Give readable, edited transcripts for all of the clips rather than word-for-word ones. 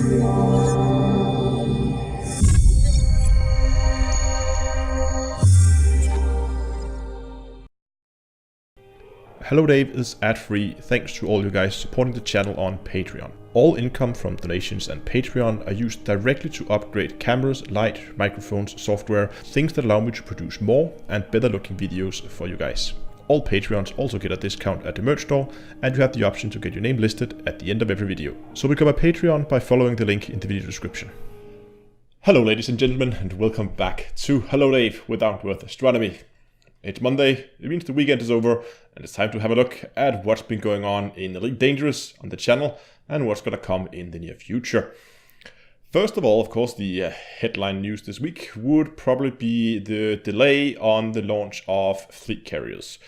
Hello Dave is ad-free thanks to all you guys supporting the channel on Patreon. All income from donations and Patreon are used directly to upgrade cameras, light, microphones, software, things that allow me to produce more and better looking videos for you guys. All Patreons also get a discount at the merch store, and you have the option to get your name listed at the end of every video. So become a Patreon by following the link in the video description. Hello ladies and gentlemen, and welcome back to Hello Dave with Down to Earth Astronomy. It's Monday, it means the weekend is over, and it's time to have a look at what's been going on in Elite Dangerous on the channel and what's going to come in the near future. First of all, of course, the headline news this week would probably be the delay on the launch of fleet carriers.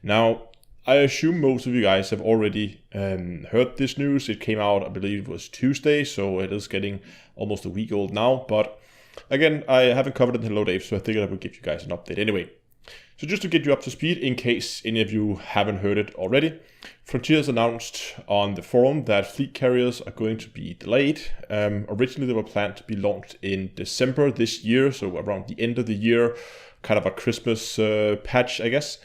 Now, I assume most of you guys have already heard this news. It came out, I believe it was Tuesday, so it is getting almost a week old now. But again, I haven't covered it in Hello Dave, so I figured I would give you guys an update anyway. So just to get you up to speed, in case any of you haven't heard it already, Frontier has announced on the forum that fleet carriers are going to be delayed. Originally they were planned to be launched in December this year, so around the end of the year, kind of a Christmas patch, I guess.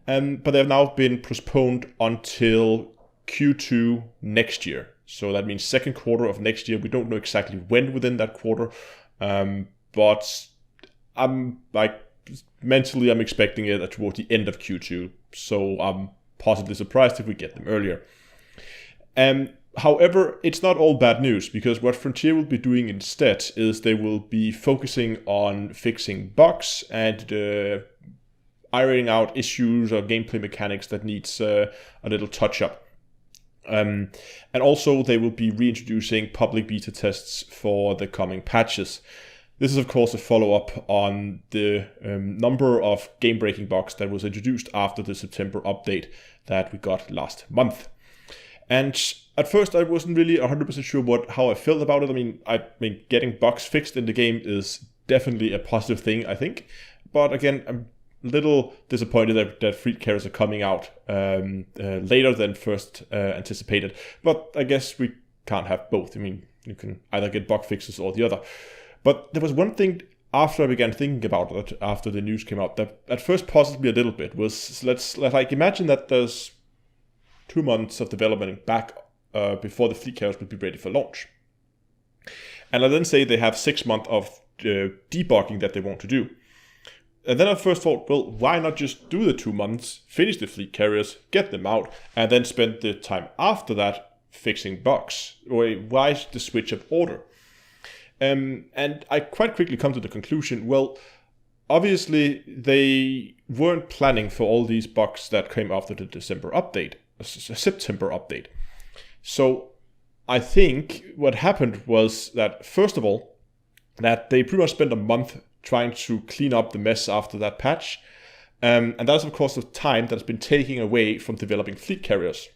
But they have now been postponed until Q2 next year. So that means second quarter of next year. We don't know exactly when within that quarter, but I'm mentally, I'm expecting it towards the end of Q2, so I'm possibly surprised if we get them earlier. However, it's not all bad news, because what Frontier will be doing instead is they will be focusing on fixing bugs and ironing out issues or gameplay mechanics that needs a little touch-up. And also they will be reintroducing public beta tests for the coming patches. This is of course a follow-up on the number of game-breaking bugs that was introduced after the September update that we got last month. And at first I wasn't really 100% sure how I felt about it. I mean, getting bugs fixed in the game is definitely a positive thing, I think. But again, I'm a little disappointed that fleet carriers are coming out later than first anticipated. But I guess we can't have both. I mean, you can either get bug fixes or the other. But there was one thing after I began thinking about it, after the news came out, that at first puzzled me a little bit, was let's imagine that there's 2 months of development back before the fleet carriers would be ready for launch. And I then say they have 6 months of debugging that they want to do. And then I first thought, well, why not just do the 2 months, finish the fleet carriers, get them out, and then spend the time after that fixing bugs? Or why the switch of order? And I quite quickly come to the conclusion, well, obviously they weren't planning for all these bugs that came after the September update. So I think what happened was that, first of all, that they pretty much spent a month trying to clean up the mess after that patch. And that's of course the time that's been taken away from developing fleet carriers.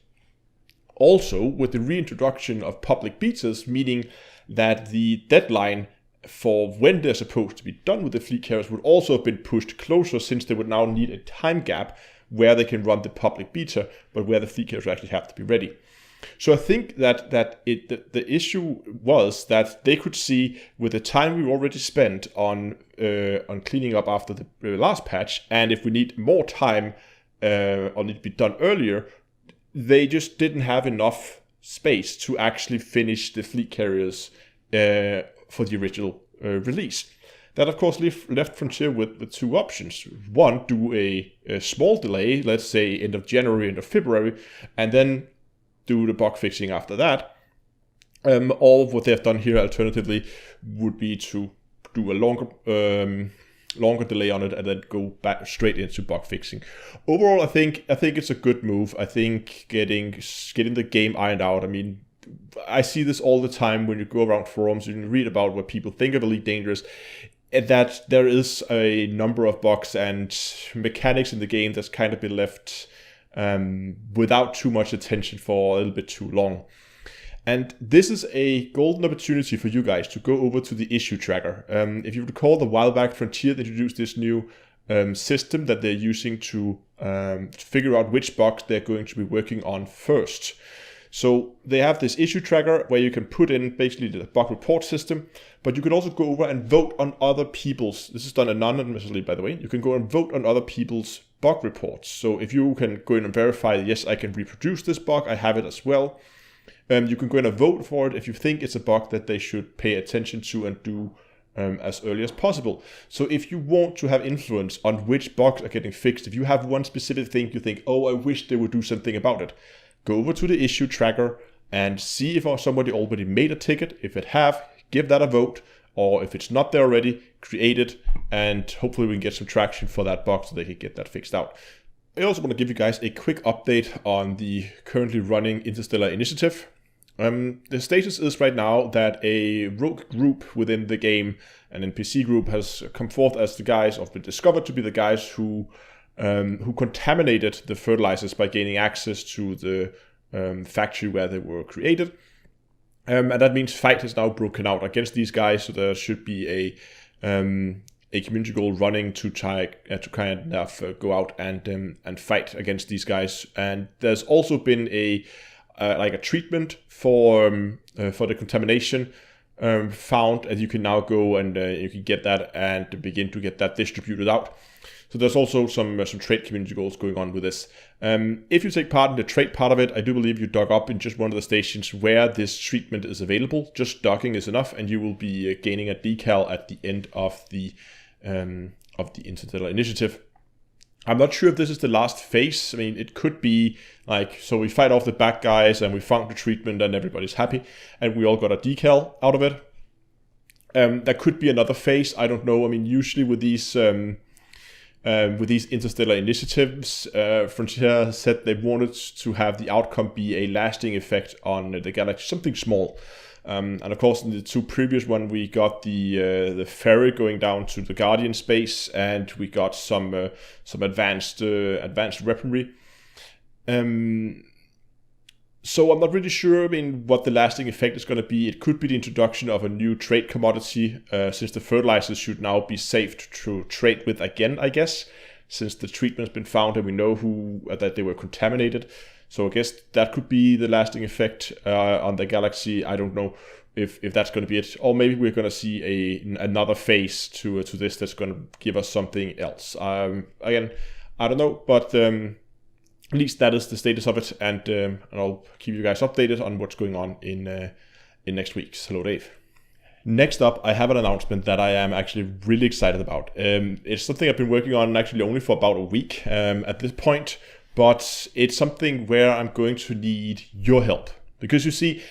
Also, with the reintroduction of public betas, meaning that the deadline for when they're supposed to be done with the fleet carriers would also have been pushed closer, since they would now need a time gap where they can run the public beta, but where the fleet carriers actually have to be ready. So I think that the issue was that they could see, with the time we already spent on cleaning up after the last patch, and if we need more time or need to be done earlier, they just didn't have enough space to actually finish the fleet carriers for the original release. That of course left Frontier with two options. One, do a small delay, let's say end of January, end of February, and then do the bug fixing after that. Or what they've done here alternatively would be to do a longer delay on it and then go back straight into bug fixing. Overall, I think it's a good move. I think getting the game ironed out. I mean, I see this all the time when you go around forums and you read about what people think of Elite Dangerous, that there is a number of bugs and mechanics in the game that's kind of been left without too much attention for a little bit too long. And this is a golden opportunity for you guys to go over to the issue tracker. If you recall, a while back, Frontier introduced this new system that they're using to figure out which bugs they're going to be working on first. So they have this issue tracker where you can put in basically the bug report system, but you can also go over and vote on other people's, this is done anonymously by the way, you can go and vote on other people's bug reports. So if you can go in and verify, yes, I can reproduce this bug, I have it as well. You can go in and vote for it if you think it's a bug that they should pay attention to and do as early as possible. So if you want to have influence on which bugs are getting fixed, if you have one specific thing you think, oh, I wish they would do something about it, go over to the issue tracker and see if somebody already made a ticket. If it have, give that a vote, or if it's not there already, create it, and hopefully we can get some traction for that bug so they can get that fixed out. I also want to give you guys a quick update on the currently running Interstellar initiative. The status is right now that a rogue group within the game, an NPC group, has come forth as the guys, or been discovered to be the guys who contaminated the fertilizers by gaining access to the factory where they were created. And that means fight has now broken out against these guys, so there should be a community goal running to try to kind of go out and fight against these guys. And there's also been a treatment for the contamination found, and you can now go and you can get that and begin to get that distributed out. So there's also some trade community goals going on with this. If you take part in the trade part of it, I do believe you dock up in just one of the stations where this treatment is available. Just docking is enough, and you will be gaining a decal at the end of the Interstellar initiative. I'm not sure if this is the last phase. I mean, it could be like, so we fight off the bad guys and we found the treatment and everybody's happy and we all got a decal out of it. There could be another phase. I don't know. I mean, usually with these interstellar initiatives, Frontier said they wanted to have the outcome be a lasting effect on the galaxy, something small. And of course, in the two previous one, we got the ferry going down to the Guardian space, and we got some advanced weaponry. So I'm not really sure. I mean, what the lasting effect is going to be. It could be the introduction of a new trade commodity, since the fertilizers should now be safe to trade with again, I guess, since the treatment has been found and we know that they were contaminated. So I guess that could be the lasting effect on the galaxy. I don't know if that's going to be it. Or maybe we're going to see another phase to this that's going to give us something else. Again, I don't know, but at least that is the status of it. And I'll keep you guys updated on what's going on in next week's Hello Dave. Next up, I have an announcement that I am actually really excited about. It's something I've been working on actually only for about a week at this point. But it's something where I'm going to need your help. Because you see,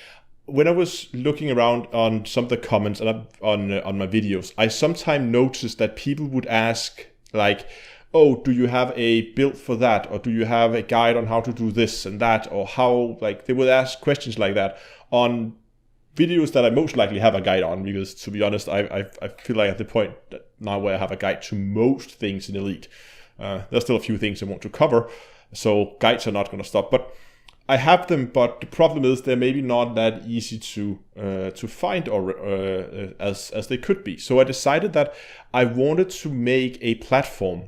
when I was looking around on some of the comments on my videos, I sometimes noticed that people would ask, like, oh, do you have a build for that? Or do you have a guide on how to do this and that? Or how, like, they would ask questions like that on videos that I most likely have a guide on. Because to be honest, I feel like at the point now where I have a guide to most things in Elite. There's still a few things I want to cover. So guides are not going to stop, but I have them. But the problem is they're maybe not that easy to find or as they could be. So I decided that I wanted to make a platform,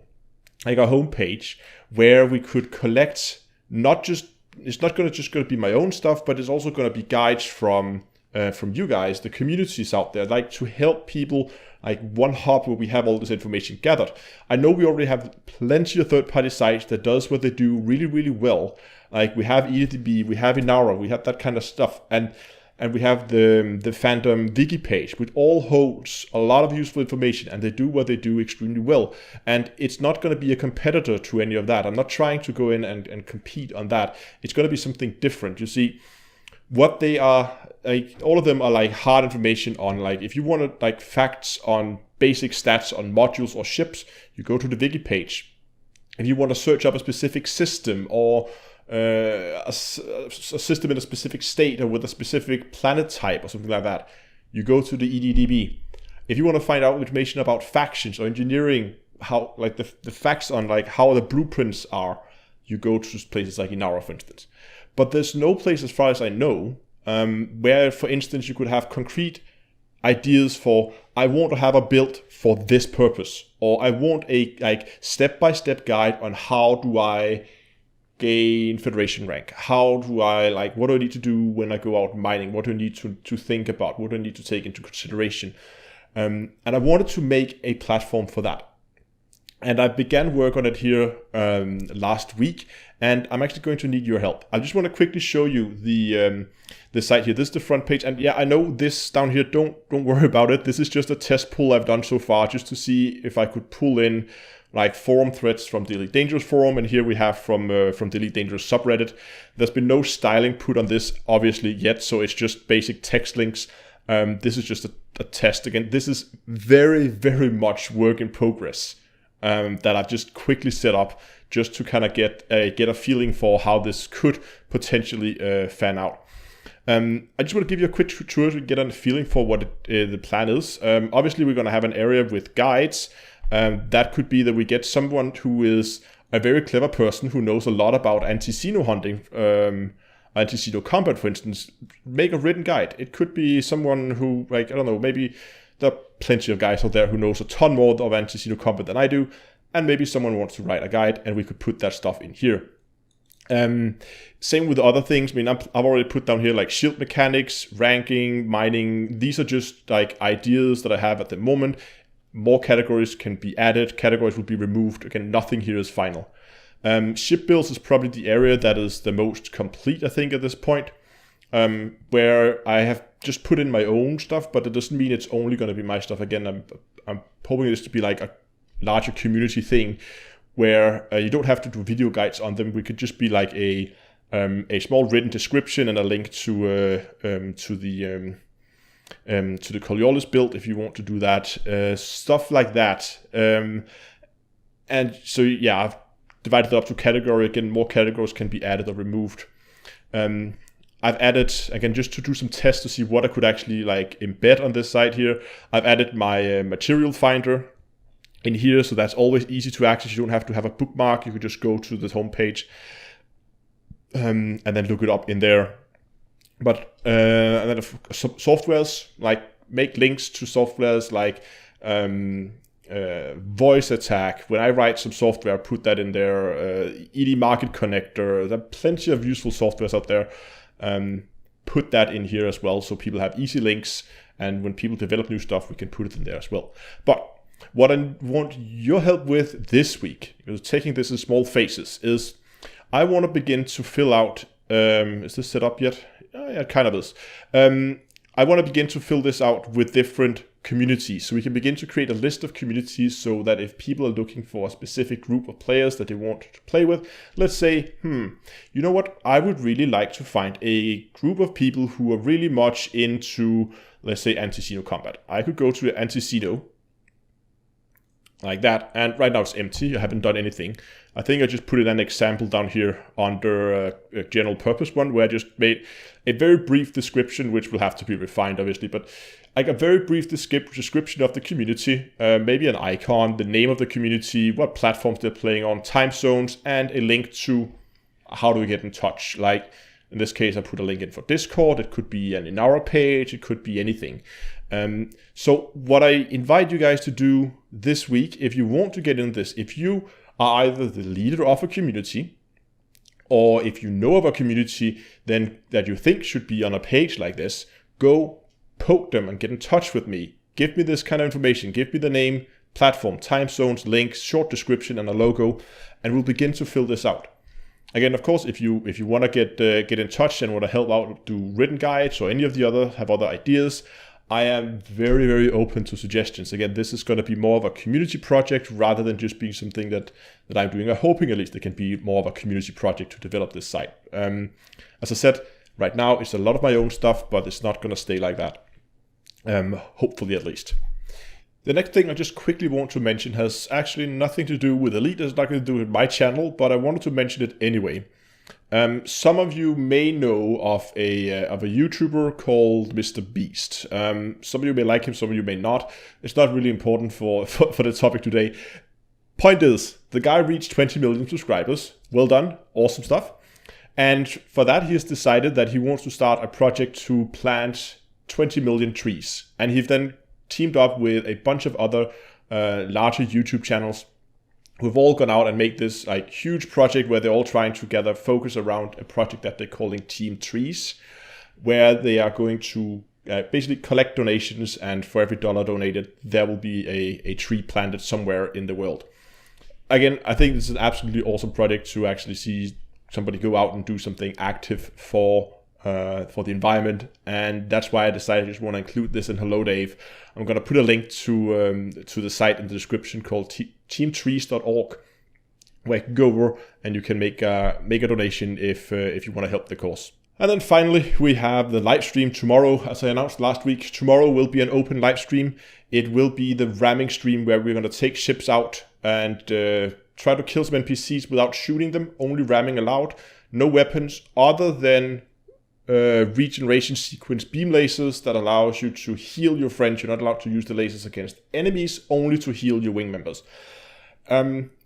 like a homepage, where we could collect it's not going to be my own stuff, but it's also going to be guides from you guys, the communities out there, like to help people, like one hub where we have all this information gathered. I know we already have plenty of third-party sites that does what they do really, really well. Like we have EDB, we have Inara, we have that kind of stuff, and we have the Phantom Wiki page, which all holds a lot of useful information, and they do what they do extremely well. And it's not going to be a competitor to any of that. I'm not trying to go in and compete on that. It's going to be something different. You see, what they are, like, all of them are like hard information on, like, if you want like facts on basic stats on modules or ships, you go to the wiki page. If you want to search up a specific system or a system in a specific state or with a specific planet type or something like that, you go to the EDDB. If you want to find out information about factions or engineering, how, like, the facts on like how the blueprints are, you go to places like Inara, for instance. But there's no place, as far as I know, where, for instance, you could have concrete ideas for, I want to have a build for this purpose, or I want a like step-by-step guide on how do I gain Federation rank? How do I, like, what do I need to do when I go out mining? What do I need to think about? What do I need to take into consideration? And I wanted to make a platform for that. And I began work on it here last week, and I'm actually going to need your help. I just want to quickly show you the site here. This is the front page, and yeah, I know this down here, don't worry about it. This is just a test pull I've done so far, just to see if I could pull in like forum threads from the Elite Dangerous forum, and here we have from the Elite Dangerous subreddit. There's been no styling put on this, obviously, yet, so it's just basic text links. This is just a test. Again, this is very, very much work in progress. That I've just quickly set up just to kind of get a feeling for how this could potentially fan out. I just want to give you a quick tour to get a feeling for what the plan is. Obviously, we're going to have an area with guides. That could be that we get someone who is a very clever person who knows a lot about anti-xeno hunting, anti-xeno combat, for instance, make a written guide. It could be someone who, like, I don't know, maybe there are plenty of guys out there who knows a ton more of anti-xeno combat than I do, and maybe someone wants to write a guide, and we could put that stuff in here. Same with other things. I mean, I've already put down here like shield mechanics, ranking, mining. These are just like ideas that I have at the moment. More categories can be added. Categories will be removed. Again, nothing here is final. Ship builds is probably the area that is the most complete, I think, at this point. Where I have just put in my own stuff, but it doesn't mean it's only going to be my stuff. Again, I'm hoping this to be like a larger community thing where you don't have to do video guides on them. We could just be like a small written description and a link to the Coriolis build if you want to do that, stuff like that. And so yeah, I've divided it up to category. Again, more categories can be added or removed. I've added, again, just to do some tests to see what I could actually like embed on this side here, I've added my material finder in here, so that's always easy to access. You don't have to have a bookmark. You could just go to the homepage and then look it up in there. But and then softwares, like make links to softwares like voice attack. When I write some software, I put that in there. ED Market Connector. There are plenty of useful softwares out there. Put that in here as well, so people have easy links, and when people develop new stuff, we can put it in there as well. But what I want your help with this week, because taking this in small phases, is I want to begin to fill out, is this set up yet? Yeah, it kind of is. I want to begin to fill this out with different communities, so we can begin to create a list of communities, so that if people are looking for a specific group of players that they want to play with, let's say, you know what, I would really like to find a group of people who are really much into, let's say, anti-xeno combat. I could go to anti-xeno like that, and right now it's empty. I haven't done anything. I think I just put in an example down here under a general purpose one, where I just made a very brief description, which will have to be refined, obviously, but like a very brief description of the community, maybe an icon, the name of the community, what platforms they're playing on, time zones, and a link to how do we get in touch. Like in this case, I put a link in for Discord. It could be an Inara page. It could be anything. So what I invite you guys to do this week, if you want to get in this, if you are either the leader of a community, or if you know of a community then that you think should be on a page like this, go poke them and get in touch with me. Give me this kind of information. Give me the name, platform, time zones, links, short description, and a logo, and we'll begin to fill this out. Again, of course, if you want to get in touch and want to help out, do written guides or any of the other, have other ideas, I am very, very open to suggestions. Again, this is going to be more of a community project rather than just being something that I'm doing. I'm hoping at least it can be more of a community project to develop this site. As I said, right now it's a lot of my own stuff, but it's not going to stay like that. Hopefully, at least. The next thing I just quickly want to mention has actually nothing to do with Elite. It's not going to do with my channel, but I wanted to mention it anyway. Some of you may know of a YouTuber called Mr. Beast. Some of you may like him, some of you may not. It's not really important for the topic today. Point is, the guy reached 20 million subscribers. Well done, awesome stuff. And for that, he has decided that he wants to start a project to plant 20 million trees. And he then teamed up with a bunch of other larger YouTube channels who've all gone out and made this like huge project where they're all trying together focus around a project that they're calling Team Trees, where they are going to basically collect donations, and for every dollar donated, there will be a tree planted somewhere in the world. Again, I think this is an absolutely awesome project to actually see somebody go out and do something active for the environment, and that's why I decided I just want to include this in Hello Dave. I'm going to put a link to the site in the description called teamtrees.org, where you can go over and you can make a donation if you want to help the cause. And then finally, we have the live stream tomorrow. As I announced last week, tomorrow will be an open live stream. It will be the ramming stream where we're going to take ships out and try to kill some NPCs without shooting them, only ramming allowed. No weapons other than regeneration sequence beam lasers that allows you to heal your friends. You're not allowed to use the lasers against enemies, only to heal your wing members.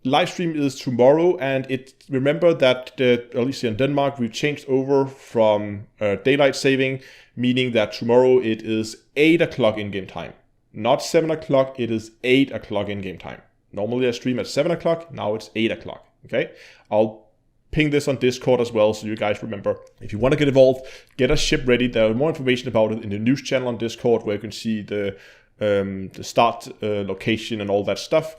Live stream is tomorrow, and remember that at least in Denmark we've changed over from daylight saving, meaning that tomorrow it is 8 o'clock in-game time. Not 7 o'clock, it is 8 o'clock in-game time. Normally I stream at 7 o'clock, now it's 8 o'clock, okay? I'll ping this on Discord as well, so you guys remember. If you want to get involved, get a ship ready. There is more information about it in the news channel on Discord, where you can see the start location and all that stuff.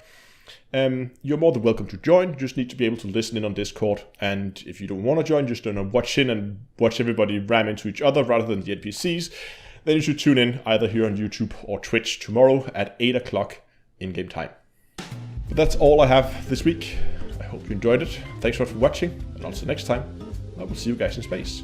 You're more than welcome to join. You just need to be able to listen in on Discord, and if you don't want to join, just watch in and watch everybody ram into each other rather than the NPCs, then you should tune in either here on YouTube or Twitch tomorrow at 8 o'clock in-game time. But that's all I have this week. I hope you enjoyed it. Thanks for watching, and until next time, I will see you guys in space.